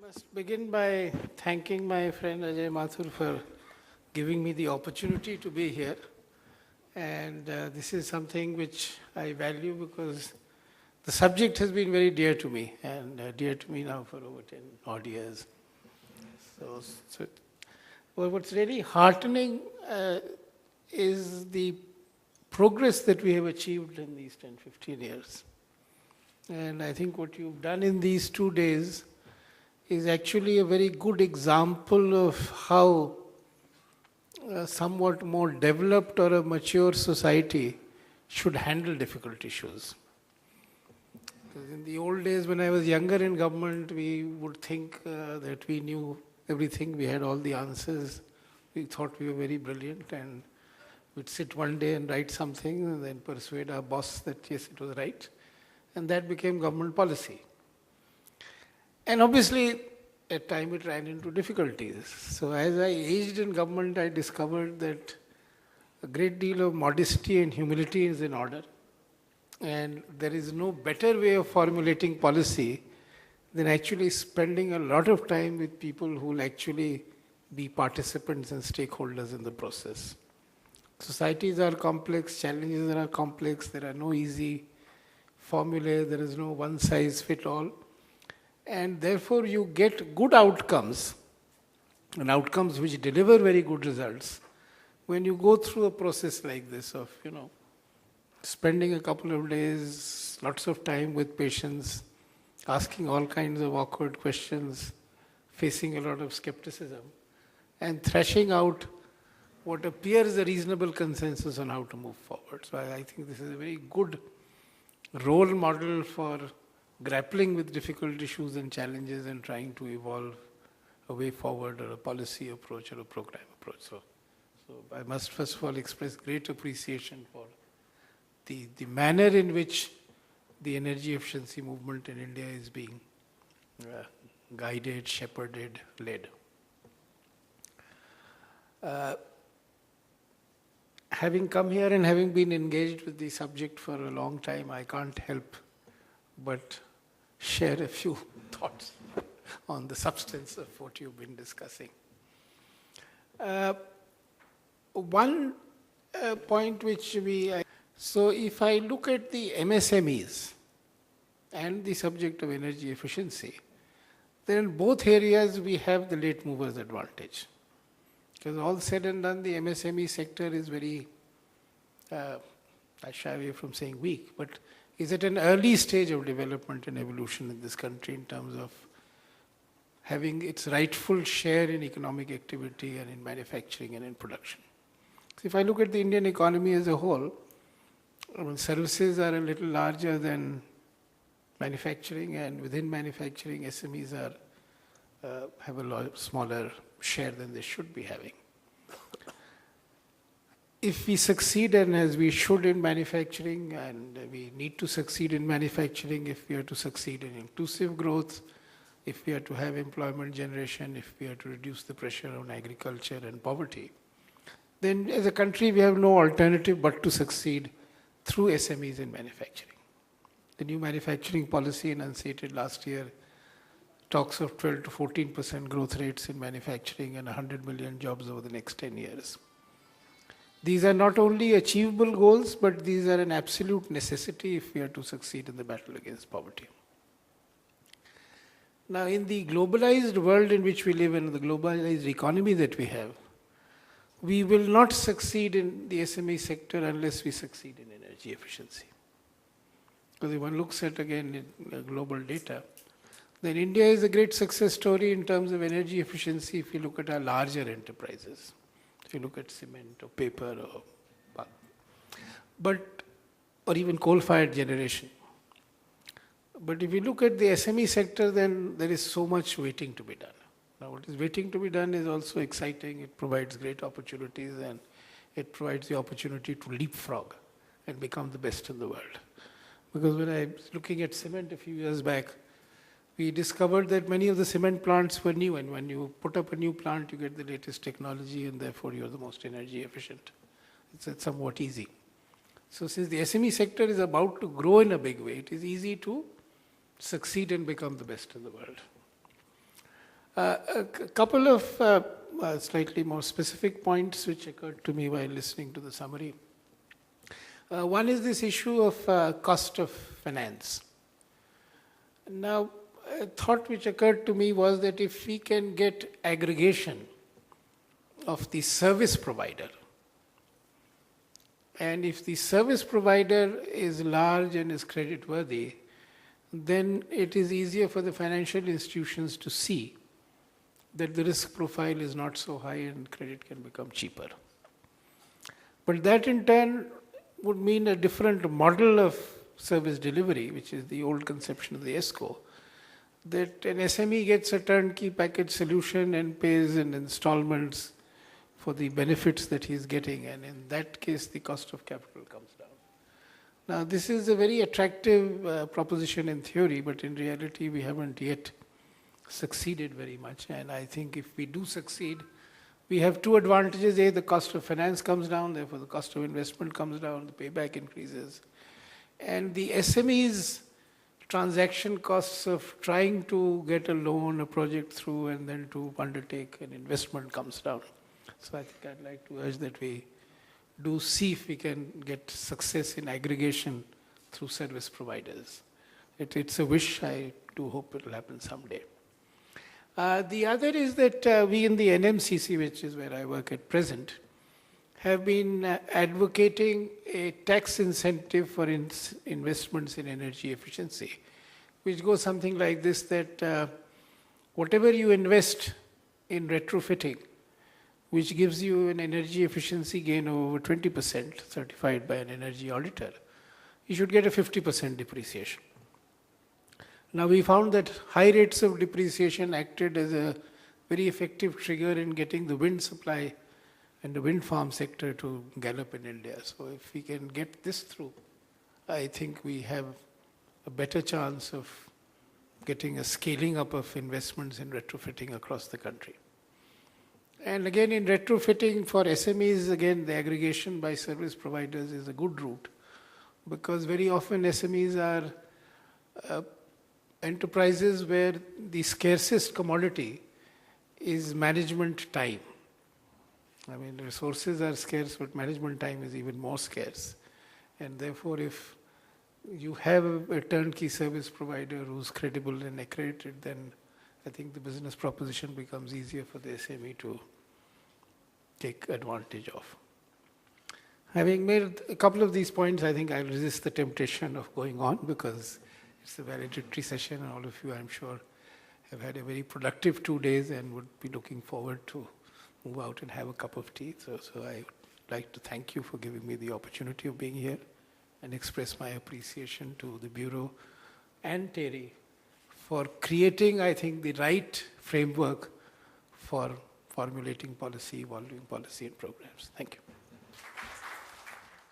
must begin by thanking my friend Ajay Mathur for giving me the opportunity to be here. And this is something which I value because the subject has been very dear to me and dear to me now for over 10 odd years. Well, what's really heartening is the progress that we have achieved in these 10, 15 years. And I think what you've done in these 2 days is actually a very good example of how a somewhat more developed or a mature society should handle difficult issues. Because in the old days when I was younger in government, we would think that we knew everything, we had all the answers. We thought we were very brilliant and we'd sit one day and write something and then persuade our boss that yes, it was right. And that became government policy. And obviously, at times it ran into difficulties. So as I aged in government, I discovered that a great deal of modesty and humility is in order. And there is no better way of formulating policy than actually spending a lot of time with people who will actually be participants and stakeholders in the process. Societies are complex, challenges are complex, there are no easy formulae, there is no one size fit all. And therefore you get good outcomes, and outcomes which deliver very good results, when you go through a process like this of, spending a couple of days, lots of time with patients, asking all kinds of awkward questions, facing a lot of skepticism, and thrashing out what appears a reasonable consensus on how to move forward. So I think this is a very good role model for grappling with difficult issues and challenges and trying to evolve a way forward or a policy approach or a program approach. So I must first of all express great appreciation for the manner in which the energy efficiency movement in India is being guided, shepherded, led. Having come here and having been engaged with the subject for a long time, I can't help but share a few thoughts on the substance of what you've been discussing. One point which so if I look at the MSMEs and the subject of energy efficiency, then in both areas we have the late movers advantage. Because all said and done, the MSME sector is very, I shy away from saying weak, but is at an early stage of development and evolution in this country in terms of having its rightful share in economic activity and in manufacturing and in production. So if I look at the Indian economy as a whole, services are a little larger than manufacturing, and within manufacturing, SMEs have a lot smaller share than they should be having. If we succeed, and as we should in manufacturing, and we need to succeed in manufacturing if we are to succeed in inclusive growth, if we are to have employment generation, if we are to reduce the pressure on agriculture and poverty, then as a country we have no alternative but to succeed through SMEs in manufacturing. The new manufacturing policy enunciated last year talks of 12 to 14% growth rates in manufacturing and 100 million jobs over the next 10 years. These are not only achievable goals, but these are an absolute necessity if we are to succeed in the battle against poverty. Now, in the globalized world in which we live in, the globalized economy that we have, we will not succeed in the SME sector unless we succeed in energy efficiency. Because if one looks at, again, global data, then India is a great success story in terms of energy efficiency if you look at our larger enterprises. If you look at cement or paper or pulp, or even coal-fired generation. But if you look at the SME sector, then there is so much waiting to be done. Now, what is waiting to be done is also exciting. It provides great opportunities, and it provides the opportunity to leapfrog and become the best in the world. Because when I was looking at cement a few years back, we discovered that many of the cement plants were new, and when you put up a new plant, you get the latest technology, and therefore you're the most energy efficient. It's somewhat easy. So since the SME sector is about to grow in a big way, it is easy to succeed and become the best in the world. A couple of slightly more specific points which occurred to me while listening to the summary. One is this issue of cost of finance. Now, a thought which occurred to me was that if we can get aggregation of the service provider, and if the service provider is large and is creditworthy, then it is easier for the financial institutions to see that the risk profile is not so high and credit can become cheaper. But that in turn would mean a different model of service delivery, which is the old conception of the ESCO, that an SME gets a turnkey package solution and pays in installments for the benefits that he's getting, and in that case the cost of capital comes down. Now this is a very attractive proposition in theory, but in reality we haven't yet succeeded very much, and I think if we do succeed, we have two advantages. A, the cost of finance comes down, therefore the cost of investment comes down, the payback increases, and the SMEs transaction costs of trying to get a loan, a project through, and then to undertake an investment comes down. So I think I'd like to urge that we do see if we can get success in aggregation through service providers. It's a wish. I do hope it will happen someday. The other is that we in the NMCC, which is where I work at present, have been advocating a tax incentive for investments in energy efficiency, which goes something like this, that whatever you invest in retrofitting, which gives you an energy efficiency gain of over 20%, certified by an energy auditor, you should get a 50% depreciation. Now we found that high rates of depreciation acted as a very effective trigger in getting the wind supply and the wind farm sector to gallop in India. So if we can get this through, I think we have a better chance of getting a scaling up of investments in retrofitting across the country. And again, in retrofitting for SMEs, again, the aggregation by service providers is a good route, because very often SMEs are enterprises where the scarcest commodity is management time. I mean, resources are scarce, but management time is even more scarce. And therefore, if you have a turnkey service provider who's credible and accredited, then I think the business proposition becomes easier for the SME to take advantage of. Having made a couple of these points, I think I'll resist the temptation of going on, because it's a valedictory session, and all of you, I'm sure, have had a very productive 2 days and would be looking forward to move out and have a cup of tea. So I would like to thank you for giving me the opportunity of being here and express my appreciation to the Bureau and Terry for creating, I think, the right framework for formulating policy, evolving policy and programs. Thank you.